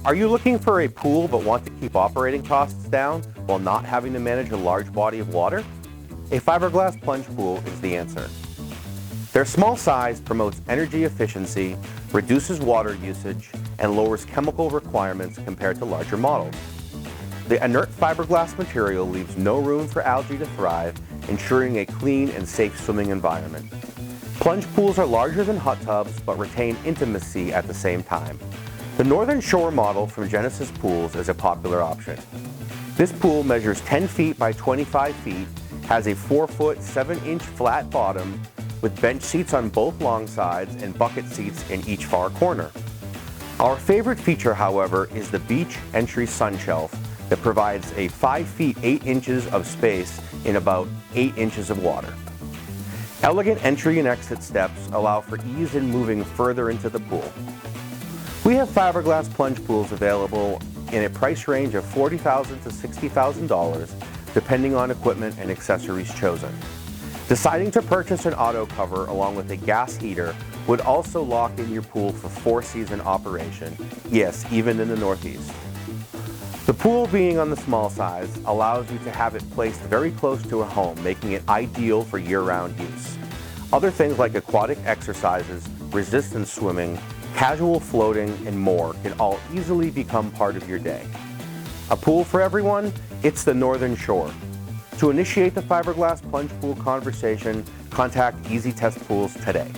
Are you looking for a pool but want to keep operating costs down while not having to manage a large body of water? A fiberglass plunge pool is the answer. Their small size promotes energy efficiency, reduces water usage, and lowers chemical requirements compared to larger models. The inert fiberglass material leaves no room for algae to thrive, ensuring a clean and safe swimming environment. Plunge pools are larger than hot tubs but retain intimacy at the same time. The Northern Shore model from Genesis Pools is a popular option. This pool measures 10 feet by 25 feet, has a 4-foot, 7-inch flat bottom with bench seats on both long sides and bucket seats in each far corner. Our favorite feature, however, is the beach entry sun shelf that provides a 5 feet 8 inches of space in about 8 inches of water. Elegant entry and exit steps allow for ease in moving further into the pool. We have fiberglass plunge pools available in a price range of $40,000 to $60,000, depending on equipment and accessories chosen. Deciding to purchase an auto cover along with a gas heater would also lock in your pool for 4-season operation, yes, even in the Northeast. The pool being on the small size allows you to have it placed very close to a home, making it ideal for year-round use. Other things like aquatic exercises, resistance swimming, casual floating, and more can all easily become part of your day. A pool for everyone? It's the Northern Shore. To initiate the fiberglass plunge pool conversation, contact Easy Test Pools today.